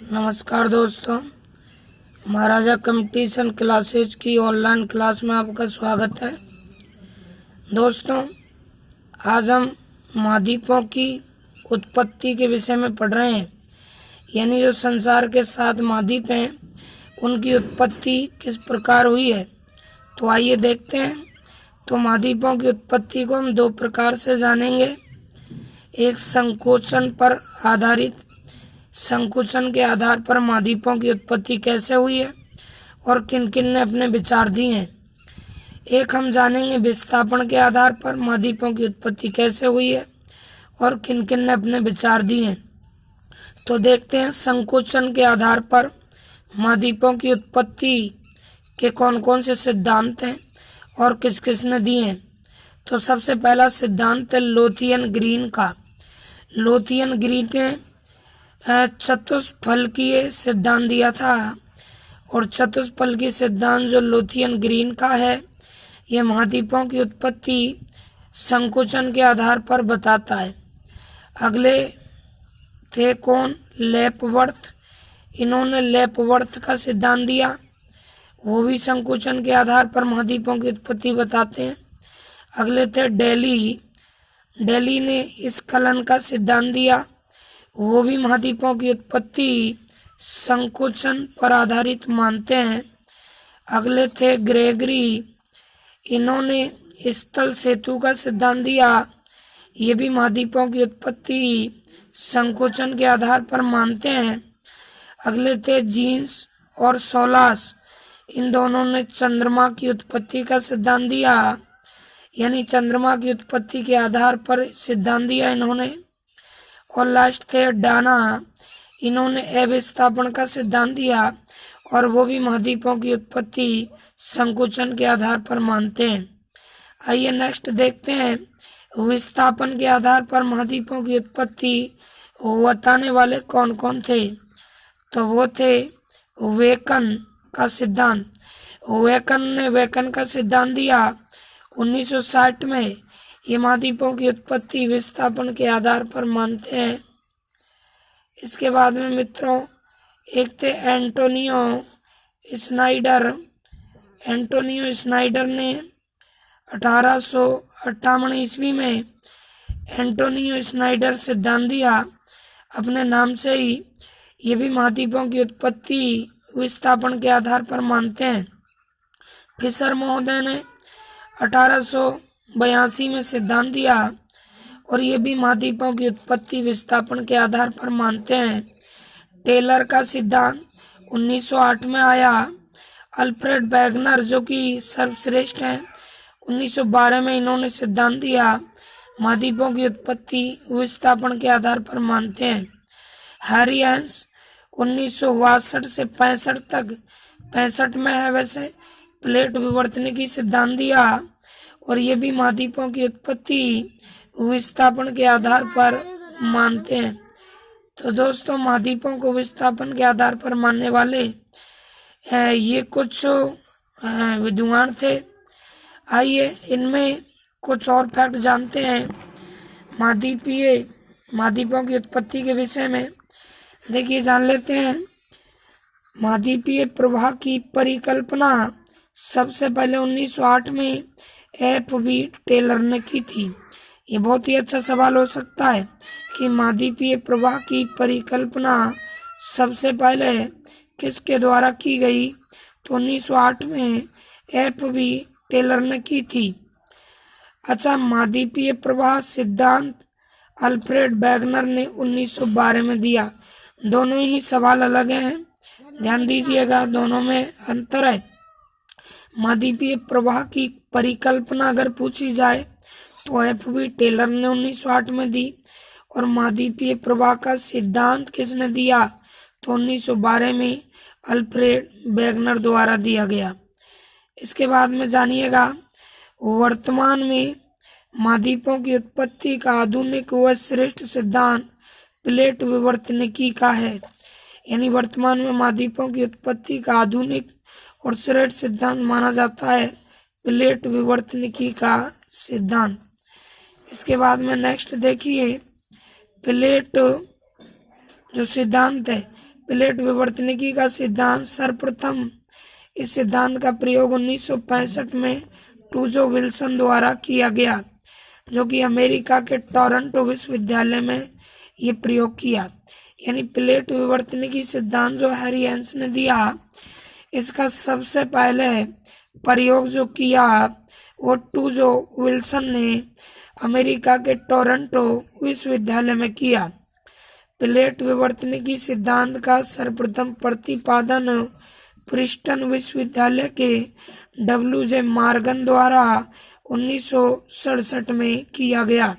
नमस्कार दोस्तों, महाराजा competition classes की ऑनलाइन क्लास में आपका स्वागत है। दोस्तों, आज हम महाद्वीपों की उत्पत्ति के विषय में पढ़ रहे हैं, यानी जो संसार के 7 महाद्वीप हैं उनकी उत्पत्ति किस प्रकार हुई है। तो आइए देखते हैं। तो महाद्वीपों की उत्पत्ति को हम 2 प्रकार से जानेंगे। एक संकुचन के आधार पर महाद्वीपों की उत्पत्ति कैसे हुई है और किन किन ने अपने विचार दिए हैं। एक हम जानेंगे विस्थापन के आधार पर महाद्वीपों की उत्पत्ति कैसे हुई है और किन किन ने अपने विचार दिए हैं। तो देखते हैं संकुचन के आधार पर महाद्वीपों की उत्पत्ति के कौन कौन से सिद्धांत हैं और किस किस ने दिए हैं। तो सबसे पहला सिद्धांत है लोथियन ग्रीन का। लोथियन ग्रीन ने चतुष्फलकीय सिद्धांत दिया था, और चतुष्फलकीय सिद्धांत जो लोथियन ग्रीन का है, यह महाद्वीपों की उत्पत्ति संकुचन के आधार पर बताता है। अगले थे कौन? लेपवर्थ। इन्होंने लेपवर्थ का सिद्धांत दिया, वो भी संकुचन के आधार पर महाद्वीपों की उत्पत्ति बताते हैं। अगले थे डेली ने स्खलन का सिद्धांत दिया, वो भी महाद्वीपों की उत्पत्ति संकुचन पर आधारित मानते हैं। अगले थे ग्रेगरी। इन्होंने स्थल सेतु का सिद्धांत दिया, ये भी महाद्वीपों की उत्पत्ति संकुचन के आधार पर मानते हैं। अगले थे जीन्स और सोलास। इन दोनों ने चंद्रमा की उत्पत्ति का सिद्धांत दिया, यानी चंद्रमा की उत्पत्ति के आधार पर सिद्धांत दिया इन्होंने। और लास्ट थे डाना। इन्होंने अविस्थापन का सिद्धांत दिया, और वो भी महाद्वीपों की उत्पत्ति संकुचन के आधार पर मानते हैं। आइए नेक्स्ट देखते हैं विस्थापन के आधार पर महाद्वीपों की उत्पत्ति बताने वाले कौन कौन थे। तो वो थे वेकन का सिद्धांत। वेकन ने वेकन का सिद्धांत दिया 1960 में। ये महाद्वीपों की उत्पत्ति विस्थापन के आधार पर मानते हैं। इसके बाद में मित्रों एक थे एंटोनियो स्नाइडर। एंटोनियो स्नाइडर ने 1858 ईस्वी में एंटोनियो स्नाइडर सिद्धांत दिया अपने नाम से ही। ये भी महाद्वीपों की उत्पत्ति विस्थापन के आधार पर मानते हैं। फिशर महोदय ने 1882 में सिद्धांत दिया, और ये भी महाद्वीपों की उत्पत्ति विस्थापन के आधार पर मानते हैं। टेलर का सिद्धांत 1908 में आया। अल्फ्रेड वेगनर जो कि सर्वश्रेष्ठ हैं, 1912 में इन्होंने सिद्धांत दिया। महाद्वीपों की उत्पत्ति विस्थापन के आधार पर मानते हैं। हैरी हैंस 1962 से 65 तक, 65 में है वैसे, प्लेट विवर्तनिकी सिद्धांत दिया, और ये भी महाद्वीपों की उत्पत्ति विस्थापन के आधार पर मानते हैं। तो दोस्तों, महाद्वीपों को विस्थापन के आधार पर मानने वाले ये कुछ विद्वान थे। आइए इनमें कुछ और फैक्ट जानते हैं महाद्वीपों की उत्पत्ति के विषय में। देखिए, जान लेते हैं। महाद्वीपीय प्रवाह की परिकल्पना सबसे पहले 1908 में F.V. टेलर ने की थी। ये बहुत ही अच्छा सवाल हो सकता है कि महाद्वीपीय प्रवाह की परिकल्पना सबसे पहले किसके द्वारा की गई। तो 1908 में F.V. टेलर ने की थी। अच्छा, महाद्वीपीय प्रवाह सिद्धांत अल्फ्रेड वेगनर ने 1912 में दिया। दोनों ही सवाल अलग हैं, ध्यान दीजिएगा, दोनों में अंतर है। महाद्वीपीय प्रवाह की परिकल्पना अगर पूछी जाए तो F.V. टेलर ने 1908 में दी, और महाद्वीपीय प्रवाह का सिद्धांत किसने दिया? तो 1912 में अल्फ्रेड वेगनर द्वारा दिया गया। इसके बाद में जानिएगा, वर्तमान में महाद्वीपों की उत्पत्ति का आधुनिक व श्रेष्ठ सिद्धांत प्लेट विवर्तनिकी का है। यानी वर्तमान में महाद्वीपों की उत्पत्ति का आधुनिक और श्रेष्ठ सिद्धांत माना जाता है प्लेट विवर्तनिकी का सिद्धांत। इसके बाद में नेक्स्ट देखिए, प्लेट जो सिद्धांत है, प्लेट विवर्तनिकी का सिद्धांत सर्वप्रथम इस सिद्धांत का प्रयोग 1965 में टूजो विल्सन द्वारा किया गया, जो कि अमेरिका के टोरंटो विश्वविद्यालय में ये प्रयोग किया। यानी प्लेट विवर्तनिकी सिद्धांत जो हैरी हेंस ने दिया, इसका सबसे पहले प्रयोग जो किया वो टूजो विल्सन ने अमेरिका के टोरंटो विश्वविद्यालय में किया। प्लेट विवर्तनिकी सिद्धांत का सर्वप्रथम प्रतिपादन प्रिंसटन विश्वविद्यालय के W.J. मॉर्गन द्वारा 1967 में किया गया।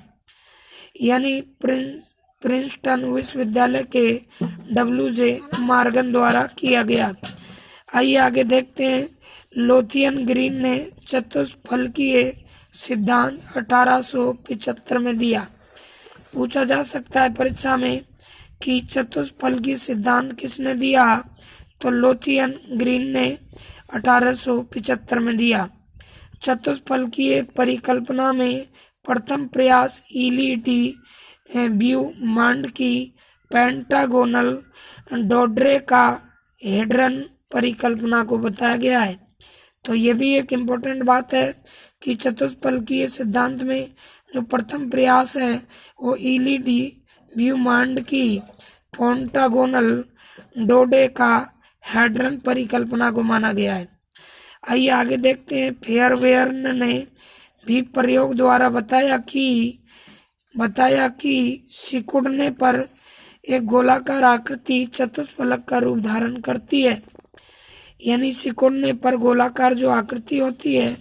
यानी प्रिंसटन विश्वविद्यालय के W.J. मॉर्गन द्वारा किया गया। आइए आगे देखते हैं। लोथियन ग्रीन ने चतुष्फलकीय सिद्धांत 1875 में दिया। पूछा जा सकता है परीक्षा में कि चतुष्फलकीय सिद्धांत किसने दिया, तो लोथियन ग्रीन ने 1875 में दिया। चतुष्फलकीय परिकल्पना में प्रथम प्रयास ईली ब्यूमांड की पेंटागोनल डोडेकाहेड्रन परिकल्पना को बताया गया है। तो ये भी एक इम्पोर्टेंट बात है कि चतुष्फलकीय सिद्धांत में जो प्रथम प्रयास है वो ईली ब्यूमांड की पेंटागोनल डोडेकाहेड्रन परिकल्पना को माना गया है। आइए आगे देखते हैं। फेयरवेयर ने भी प्रयोग द्वारा बताया कि सिकुड़ने पर एक गोलाकार आकृति चतुष्फलक का रूप धारण करती है। यानी सिकुड़ने पर गोलाकार जो आकृति होती है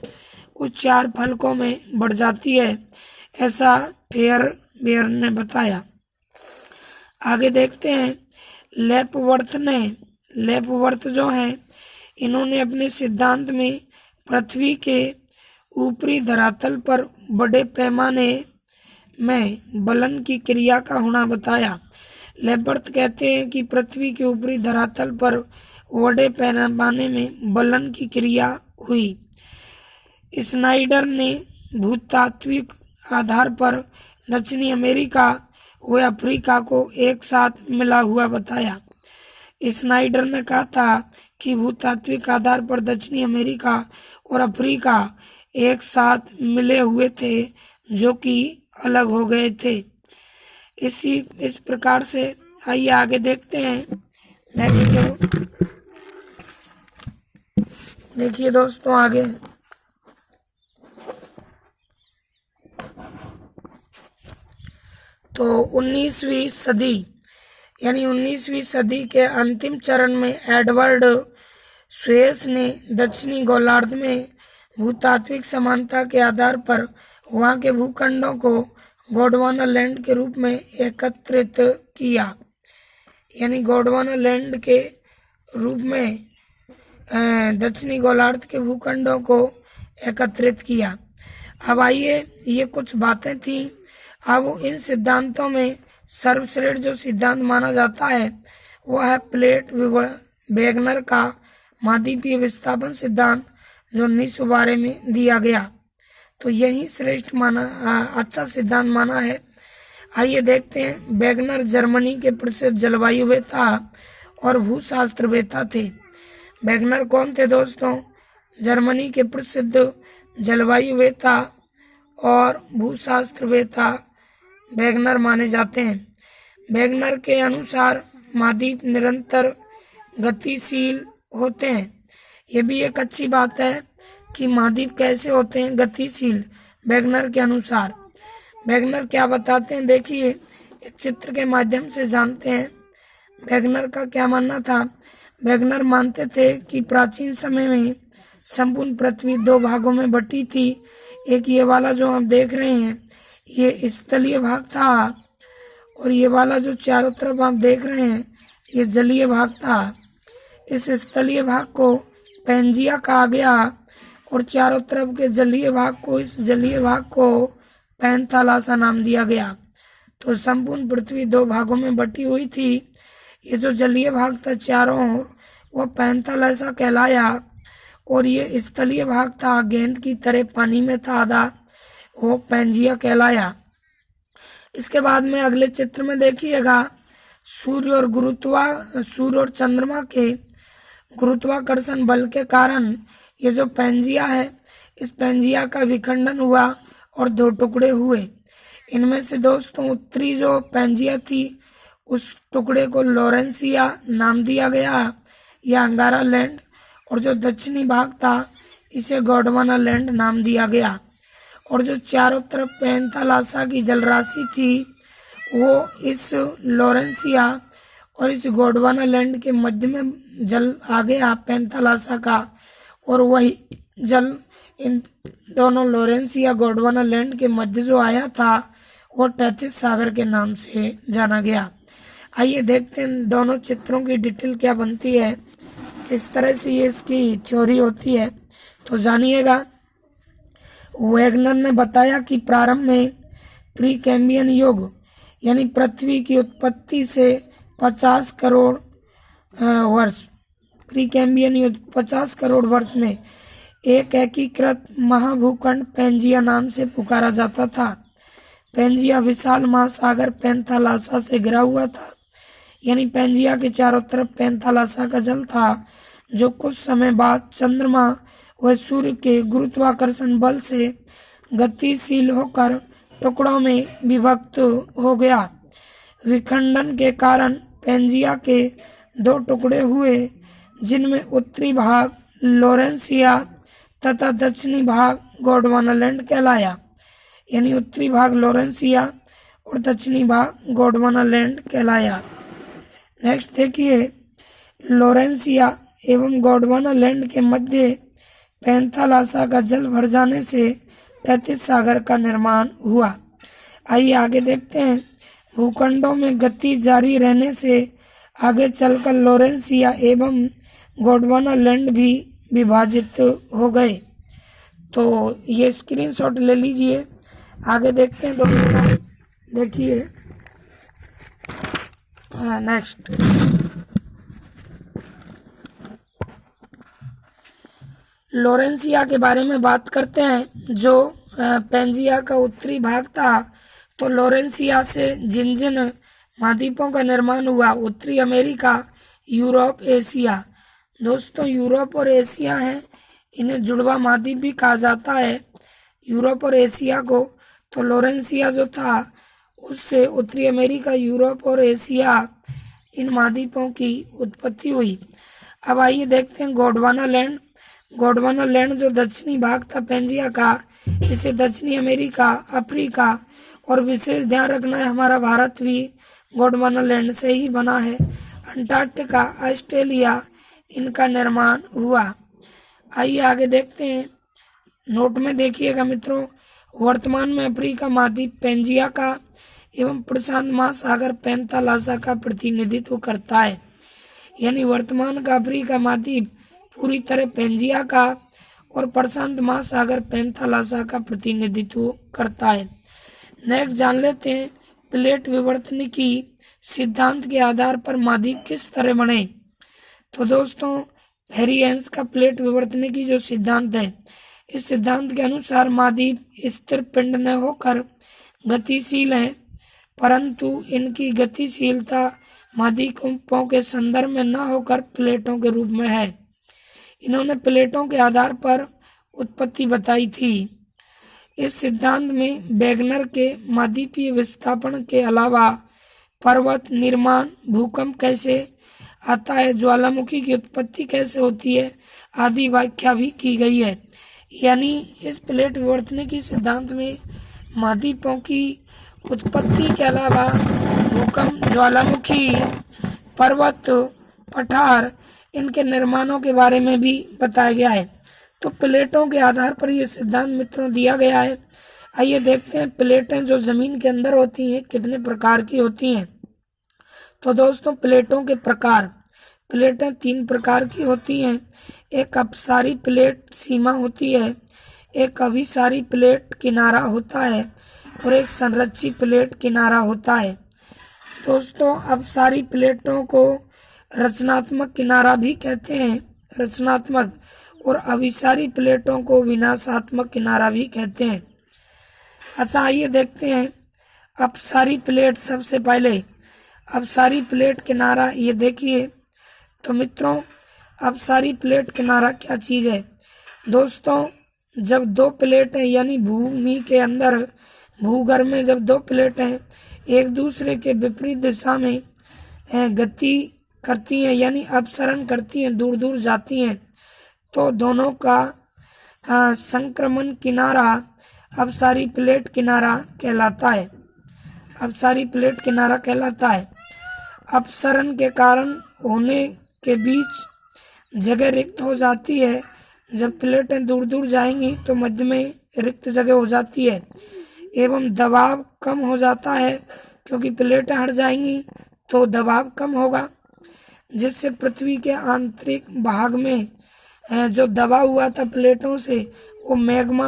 वो 4 फलकों में बढ़ जाती है, ऐसा फेयरवेयर ने बताया। आगे देखते हैं। लेपवर्थ जो है, इन्होंने अपने सिद्धांत में पृथ्वी के ऊपरी धरातल पर बड़े पैमाने में बलन की क्रिया का होना बताया। लेपवर्थ कहते हैं कि पृथ्वी के ऊपरी धरातल पर बड़े पैमाने में बलन की क्रिया हुई। स्नाइडर ने भूतात्विक आधार पर दक्षिणी अमेरिका व अफ्रीका को एक साथ मिला हुआ बताया। स्नाइडर ने कहा था कि भूतात्विक आधार पर दक्षिणी अमेरिका और अफ्रीका एक साथ मिले हुए थे, जो कि अलग हो गए थे। इस प्रकार से आइए आगे देखते हैं। नेक्स्ट देखिए दोस्तों, आगे तो 19वीं सदी यानी 19वीं सदी के अंतिम चरण में एडवर्ड स्वेस ने दक्षिणी गोलार्ध में भूतात्विक समानता के आधार पर वहां के भूखंडों को गोंडवाना लैंड के रूप में एकत्रित किया। यानी गोंडवाना लैंड के रूप में दक्षिणी गोलार्ध के भूखंडों को एकत्रित किया। अब आइए, ये कुछ बातें थी। अब इन सिद्धांतों में सर्वश्रेष्ठ जो सिद्धांत माना जाता है वह है प्लेट वेगनर का महाद्वीपीय विस्थापन सिद्धांत, जो 1912 में दिया गया। तो यही श्रेष्ठ अच्छा सिद्धांत माना है। आइए देखते हैं। वेगनर जर्मनी के प्रसिद्ध जलवायुवेत्ता और भूशास्त्रवेत्ता थे। वेगनर कौन थे दोस्तों? जर्मनी के प्रसिद्ध जलवायुवेत्ता और भूशास्त्रवेत्ता वेगनर माने जाते हैं। वेगनर के अनुसार महाद्वीप निरंतर गतिशील होते हैं। ये भी एक अच्छी बात है कि महाद्वीप कैसे होते हैं गतिशील, वेगनर के अनुसार। वेगनर क्या बताते हैं, देखिए एक चित्र के माध्यम से जानते हैं। वेगनर का क्या मानना था? वेगनर मानते थे कि प्राचीन समय में संपूर्ण पृथ्वी 2 भागों में बटी थी। एक ये वाला जो आप देख रहे हैं ये स्थलीय भाग था, और ये वाला जो चारों तरफ आप देख रहे हैं ये जलीय भाग था। इस स्थलीय भाग को पैंजिया कहा गया और चारों तरफ के जलीय भाग को, इस जलीय भाग को पैंथालासा नाम दिया गया। तो संपूर्ण पृथ्वी 2 भागों में बटी हुई थी। ये जो जलीय भाग था चारों ओर, वह पैंथालासा कहलाया, और ये स्थलीय भाग था गेंद की तरह पानी में था आधा, वो पैंजिया कहलाया। इसके बाद में अगले चित्र में देखिएगा, सूर्य और चंद्रमा के गुरुत्वाकर्षण बल के कारण ये जो पेंजिया है, इस पेंजिया का विखंडन हुआ और दो टुकड़े हुए। इनमें से दोस्तों उत्तरी जो पेंजिया थी उस टुकड़े को लॉरेंसिया नाम दिया गया या अंगारा लैंड, और जो दक्षिणी भाग था इसे गोंडवाना लैंड नाम दिया गया। और जो चारों तरफ पेंथालासा की जलराशि थी वो इस लॉरेंसिया और इस गोंडवाना लैंड के मध्य में जल आ गया पेंथालासा का, और वही जल इन दोनों लॉरेंसिया गोंडवाना लैंड के मध्य जो आया था वो तैतीस सागर के नाम से जाना गया। आइए देखते हैं दोनों चित्रों की डिटेल क्या बनती है, किस तरह से ये इसकी थ्योरी होती है, तो जानिएगा। वैगनर ने बताया कि प्रारंभ में प्री कैम्बियन युग यानी पृथ्वी की उत्पत्ति से 50 करोड़ वर्ष, प्री कैम्बियन युग 50 करोड़ वर्ष में एक एकीकृत महाभूखंड पेंजिया नाम से पुकारा जाता था। पेंजिया विशाल महासागर पेंथालासा से घिरा हुआ था, यानी पेंजिया के चारों तरफ पेंथालासा का जल था, जो कुछ समय बाद चंद्रमा व सूर्य के गुरुत्वाकर्षण बल से गतिशील होकर टुकड़ों में विभक्त हो गया। विखंडन के कारण पेंजिया के दो टुकड़े हुए, जिनमें उत्तरी भाग लॉरेंसिया तथा दक्षिणी भाग गोंडवाना लैंड कहलाया, यानी उत्तरी भाग लॉरेंसिया और दक्षिणी भाग गोंडवाना लैंड कहलाया। नेक्स्ट देखिए, लॉरेंसिया एवं गोंडवाना लैंड के मध्य पेंथालासा का जल भर जाने से तैतीस सागर का निर्माण हुआ। आइए आगे देखते हैं। भूखंडों में गति जारी रहने से आगे चलकर लॉरेंसिया एवं गोंडवाना लैंड भी विभाजित हो गए। तो ये स्क्रीनशॉट ले लीजिए। आगे देखते हैं दोस्तों, देखिए नेक्स्ट लॉरेंसिया के बारे में बात करते हैं। जो पेंजिया का उत्तरी भाग था, तो लॉरेंसिया से जिन जिन महाद्वीपों का निर्माण हुआ, उत्तरी अमेरिका, यूरोप, एशिया। दोस्तों यूरोप और एशिया हैं, इन्हें जुड़वा महाद्वीप भी कहा जाता है, यूरोप और एशिया को। तो लॉरेंसिया जो था उससे उत्तरी अमेरिका, यूरोप और एशिया इन महाद्वीपों की उत्पत्ति हुई। अब आइए देखते हैं गोंडवाना लैंड। गोंडवाना लैंड जो दक्षिणी भाग था पेंजिया का, इसे दक्षिणी अमेरिका, अफ्रीका और विशेष ध्यान रखना है हमारा भारत भी गोंडवाना लैंड से ही बना है। अंटार्कटिका, ऑस्ट्रेलिया, इनका निर्माण हुआ। आइए आगे देखते हैं। नोट में देखिएगा मित्रों, वर्तमान में अफ्रीका महाद्वीप पेंजिया का एवं प्रशांत महासागर पेंथालासा का प्रतिनिधित्व करता है, यानी वर्तमान का अफ्रीका महाद्वीप पूरी तरह पेंजिया का और प्रशांत महासागर पेंथालासा का प्रतिनिधित्व करता है। नेक्स्ट जान लेते हैं, प्लेट विवर्तनिकी सिद्धांत के आधार पर महाद्वीप किस तरह बने। तो दोस्तों वेरिएंस का प्लेट विवर्तनिकी जो सिद्धांत है, इस सिद्धांत के अनुसार महाद्वीप स्थिर पिंड न होकर गतिशील हैं, परंतु इनकी गतिशीलता महाद्वीपों के संदर्भ में न होकर प्लेटों के रूप में है। इन्होंने प्लेटों के आधार पर उत्पत्ति बताई थी। इस सिद्धांत में वैगनर के महाद्वीपीय विस्थापन के अलावा पर्वत निर्माण, भूकंप कैसे आता है, ज्वालामुखी की उत्पत्ति कैसे होती है आदि व्याख्या भी की गई है। यानी इस प्लेट विवर्तनिकी सिद्धांत में महाद्वीपों की उत्पत्ति के अलावा भूकंप, ज्वालामुखी, पर्वत, पठार, इनके निर्माणों के बारे में भी बताया गया है। तो प्लेटों के आधार पर यह सिद्धांत मित्रों दिया गया है। आइए देखते हैं प्लेटें जो जमीन के अंदर होती हैं कितने प्रकार की होती हैं। तो दोस्तों प्लेटों के प्रकार, प्लेटें 3 प्रकार की होती हैं। एक अपसारी प्लेट सीमा होती है, एक अभिसारी प्लेट किनारा होता है और एक संरक्षी प्लेट किनारा होता है। दोस्तों अपसारी प्लेटों को रचनात्मक किनारा भी कहते हैं, रचनात्मक, और अभिसारी प्लेटों को विनाशात्मक किनारा भी कहते हैं। अच्छा आइए देखते हैं अपसारी प्लेट। सबसे पहले अपसारी प्लेट किनारा, ये देखिए तो मित्रों अपसारी प्लेट किनारा क्या चीज़ है दोस्तों। जब दो प्लेटें यानी भूमि के अंदर भूगर्भ में जब दो प्लेटें एक दूसरे के विपरीत दिशा में गति करती हैं यानी अपसरण करती हैं, दूर दूर जाती हैं, तो दोनों का संक्रमण किनारा अपसारी प्लेट किनारा कहलाता है। अपसारी प्लेट किनारा कहलाता है। अपसरण के कारण होने के बीच जगह रिक्त हो जाती है। जब प्लेटें दूर दूर जाएंगी तो मध्य में रिक्त जगह हो जाती है एवं दबाव कम हो जाता है, क्योंकि प्लेटें हट जाएंगी तो दबाव कम होगा, जिससे पृथ्वी के आंतरिक भाग में जो दबा हुआ था प्लेटों से वो मैग्मा,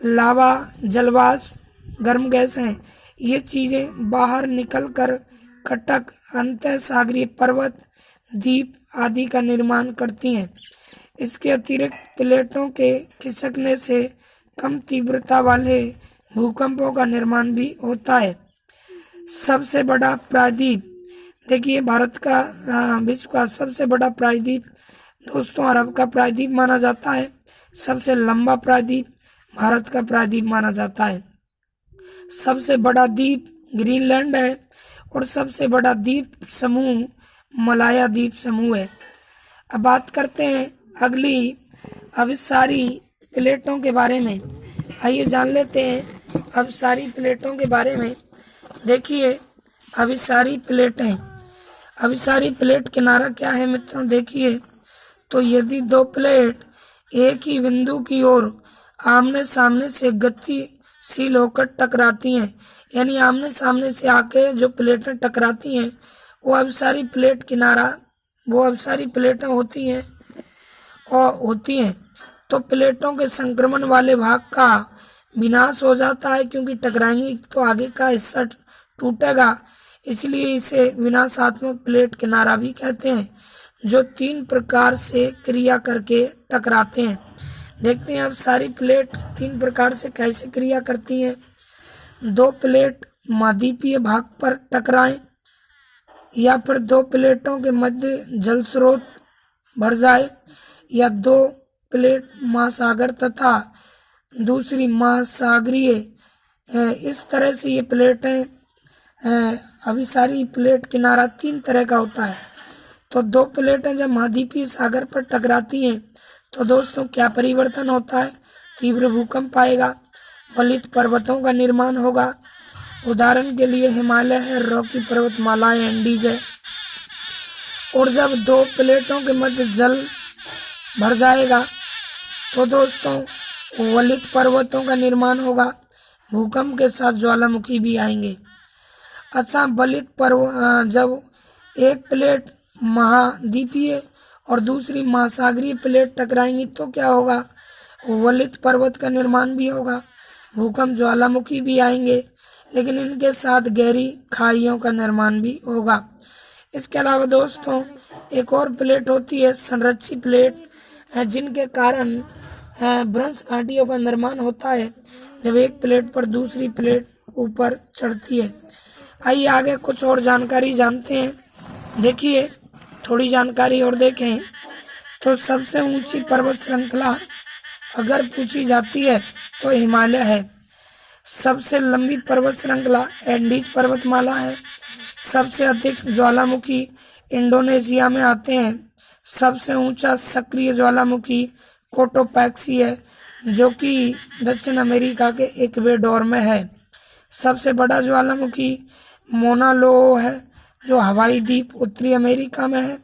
लावा, जलवाष्प, गर्म गैस हैं, ये चीज़ें बाहर निकलकर कटक, अंतः सागरीय पर्वत, द्वीप आदि का निर्माण करती हैं। इसके अतिरिक्त प्लेटों के खिसकने से कम तीव्रता वाले भूकंपों का निर्माण भी होता है। सबसे बड़ा प्रायद्वीप, देखिए भारत का विश्व का सबसे बड़ा प्रायद्वीप दोस्तों अरब का प्रायद्वीप माना जाता है। सबसे लंबा प्रायद्वीप भारत का प्रायद्वीप माना जाता है। सबसे बड़ा द्वीप ग्रीनलैंड है और सबसे बड़ा द्वीप समूह मलाया द्वीप समूह है। अब बात करते हैं अगली अपसारी प्लेटों के बारे में। आइए जान लेते हैं अपसारी प्लेटों के बारे में। देखिए अपसारी प्लेटें, अपसारी प्लेट किनारा क्या है मित्रों। देखिए तो यदि दो प्लेट एक ही बिंदु की ओर आमने सामने से गतिशील होकर टकराती हैं, यानी आमने सामने से आके जो प्लेटें टकराती हैं वो अपसारी प्लेट किनारा, वो अपसारी प्लेटें होती हैं तो प्लेटों के संक्रमण वाले भाग का विनाश हो जाता है, क्योंकि टकराएंगी तो आगे का हिस्सा टूटेगा, इसलिए इसे विनाशात्मक प्लेट किनारा भी कहते हैं, जो तीन प्रकार से क्रिया करके टकराते हैं। देखते हैं अब सारी प्लेट तीन प्रकार से कैसे क्रिया करती हैं। दो प्लेट महाद्वीपीय भाग पर टकराएं, या फिर दो प्लेटों के मध्य जल स्रोत भर जाए, या दो प्लेट महासागर तथा दूसरी महासागरीय, इस तरह से ये प्लेटें अपसारी प्लेट किनारा तीन तरह का होता है। तो दो प्लेटें जब महाद्वीपीय सागर पर टकराती हैं तो दोस्तों क्या परिवर्तन होता है, तीव्र भूकंप आएगा, वलित पर्वतों का निर्माण होगा। उदाहरण के लिए हिमालय है, रॉकी पर्वतमाला है, एंडीज है। और जब दो प्लेटों के मध्य जल भर जाएगा तो दोस्तों वलित पर्वतों का निर्माण होगा, भूकंप के साथ ज्वालामुखी भी आएंगे। अच्छा, वलित जब एक प्लेट महाद्वीपीय और दूसरी महासागरीय प्लेट टकराएंगी तो क्या होगा, वलित पर्वत का निर्माण भी होगा, भूकंप, ज्वालामुखी भी आएंगे, लेकिन इनके साथ गहरी खाइयों का निर्माण भी होगा। इसके अलावा दोस्तों एक और प्लेट होती है संरक्षित प्लेट, जिनके कारण भ्रंश घाटियों का निर्माण होता है जब एक प्लेट पर दूसरी प्लेट ऊपर चढ़ती है। आइए आगे कुछ और जानकारी जानते हैं। देखिए थोड़ी जानकारी और देखें तो सबसे ऊंची पर्वत श्रृंखला अगर पूछी जाती है तो हिमालय है। सबसे लंबी पर्वत श्रृंखला एंडीज पर्वतमाला है। सबसे अधिक ज्वालामुखी इंडोनेशिया में आते हैं। सबसे ऊंचा सक्रिय ज्वालामुखी कोटोपैक्सी है, जो कि दक्षिण अमेरिका के इक्वेडोर में है। सबसे बड़ा ज्वालामुखी मोना लोआ है, जो हवाई द्वीप उत्तरी अमेरिका में है।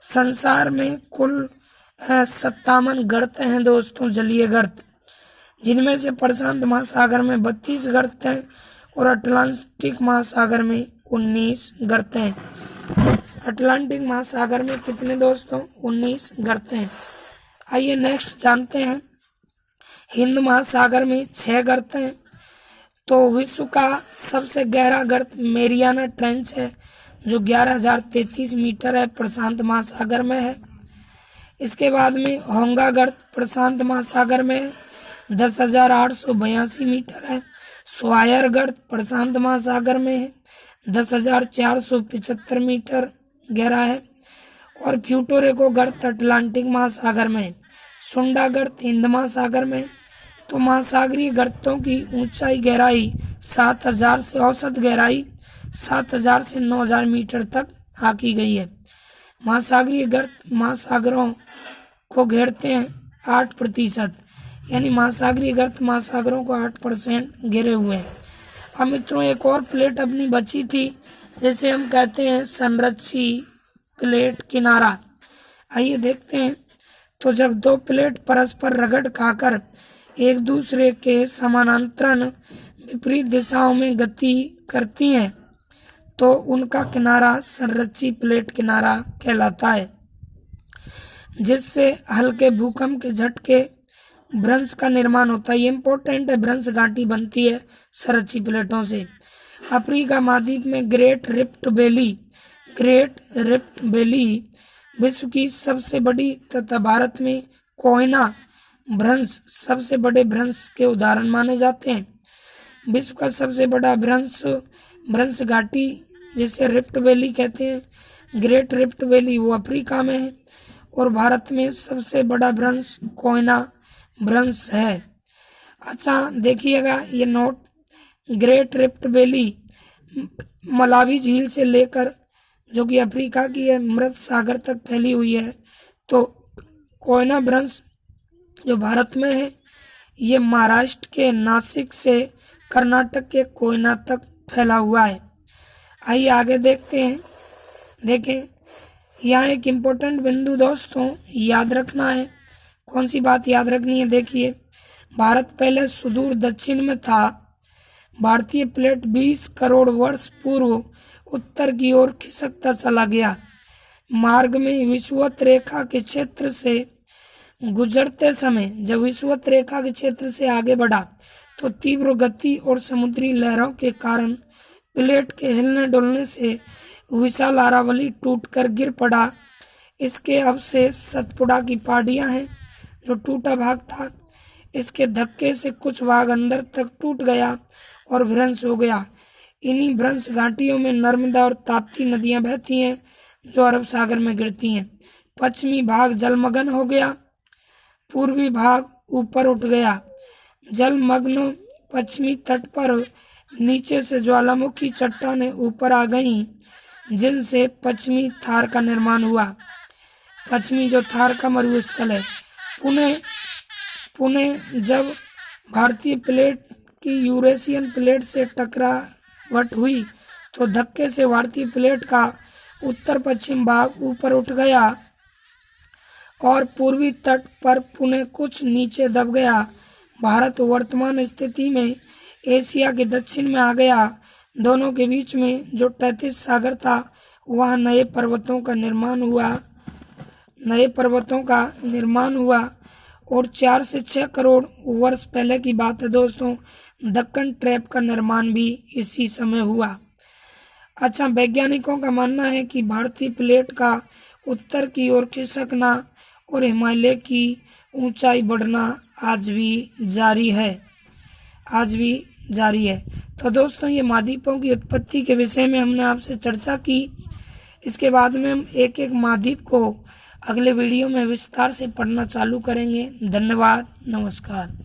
संसार में कुल 57 गर्त हैं दोस्तों, जलीय गर्त, जिनमें से प्रशांत महासागर में 32 गर्त हैं और अटलांटिक महासागर में 19 गर्त हैं। अटलांटिक महासागर में कितने दोस्तों, 19 गर्त हैं। आइए नेक्स्ट जानते हैं, हिंद महासागर में 6 गर्त हैं। तो विश्व का सबसे गहरा गर्त मेरियाना ट्रेंच है, जो 11,033 मीटर है, प्रशांत महासागर में है। इसके बाद में होंगा गर्त प्रशांत महासागर में है, 10,882 मीटर है। स्वायर गर्त प्रशांत महासागर में है, 10,475 मीटर गहरा है। और प्यूटोरिको गर्त अटलांटिक महासागर में, सुंडा गर्त हिंद महासागर में। तो महासागरीय गर्तों की ऊंचाई गहराई 7,000 से औसत गहराई 7,000 से 9,000 मीटर तक आंकी गई है। महासागरीय गर्त महासागरों को घेरते हैं 8%, यानी महासागरीय गर्त महासागरों को 8% घेरे हुए हैं। अब मित्रों एक और प्लेट अपनी बची थी, जैसे हम कहते हैं संरक्षी प्लेट किनारा। आइए देखते हैं। तो जब दो प्लेट परस्पर रगड़ खाकर एक दूसरे के समानांतर विपरीत दिशाओं में गति करती हैं तो उनका किनारा संरक्षी प्लेट किनारा कहलाता है, जिससे हल्के भूकंप के झटके भ्रंश का निर्माण होता है। ये इम्पोर्टेंट है, भ्रंश घाटी बनती है संरक्षी प्लेटों से। अफ्रीका महाद्वीप में ग्रेट रिफ्ट वैली विश्व की सबसे बड़ी तथा भारत में कोयना भ्रंश सबसे बड़े भ्रंश के उदाहरण माने जाते हैं। विश्व का सबसे बड़ा भ्रंश घाटी जिसे रिफ्ट वैली कहते हैं, ग्रेट रिफ्ट वैली, वो अफ्रीका में है। और भारत में सबसे बड़ा भ्रंश कोयना भ्रंश है। अच्छा देखिएगा ये note, great rift valley Malawi झील से लेकर, जो कि अफ्रीका की है, मृत सागर तक फैली हुई है। तो कोयना भ्रंश जो भारत में है, ये महाराष्ट्र के नासिक से कर्नाटक के कोयना तक फैला हुआ है। आइए आगे देखते हैं। देखें यहाँ एक इम्पोर्टेंट बिंदु दोस्तों याद रखना है। कौन सी बात याद रखनी है? देखिए, भारत पहले सुदूर दक्षिण में था। भारतीय प्लेट 20 करोड़ वर्ष पूर्व उत्तर की ओर खिसकता चला गया। मार्ग में विषुवत रेखा के क्षेत्र से गुजरते समय जब विषुवत रेखा के क्षेत्र से आगे बढ़ा तो तीव्र गति और समुद्री लहरों के कारण प्लेट के हिलने डुलने से विशाल अरावली टूटकर गिर पड़ा। इसके अवशेष सतपुड़ा की पहाड़ियां हैं जो टूटा भाग था। इसके धक्के से कुछ भाग अंदर तक टूट गया और भ्रंश हो गया। इन्हीं भ्रंश घाटियों में नर्मदा और ताप्ती नदियां बहती हैं जो अरब सागर में गिरती हैं। पश्चिमी भाग जलमग्न हो गया, पूर्वी भाग ऊपर उठ गया। जलमग्न पश्चिमी तट पर नीचे से ज्वालामुखी चट्टानें ऊपर आ गईं, जिनसे पश्चिमी थार का निर्माण हुआ। पश्चिमी जो थार का मरुस्थल है। पुनः जब भारतीय प्लेट की यूरेशियन प्लेट से टकरावट हुई तो धक्के से भारतीय प्लेट का उत्तर पश्चिम भाग ऊपर उठ गया और पूर्वी तट पर पुनः कुछ नीचे दब गया। भारत वर्तमान स्थिति में एशिया के दक्षिण में आ गया। दोनों के बीच में जो तैतीस सागर था वहाँ नए पर्वतों का निर्माण हुआ और 4 से 6 करोड़ वर्ष पहले की बात है दोस्तों। दक्कन ट्रैप का निर्माण भी इसी समय हुआ। अच्छा, वैज्ञानिकों का मानना है कि भारतीय प्लेट का उत्तर की ओर खिसकना और हिमालय की ऊंचाई बढ़ना आज भी जारी है। तो दोस्तों ये महाद्वीपों की उत्पत्ति के विषय में हमने आपसे चर्चा की। इसके बाद में हम एक एक महाद्वीप को अगले वीडियो में विस्तार से पढ़ना चालू करेंगे। धन्यवाद, नमस्कार।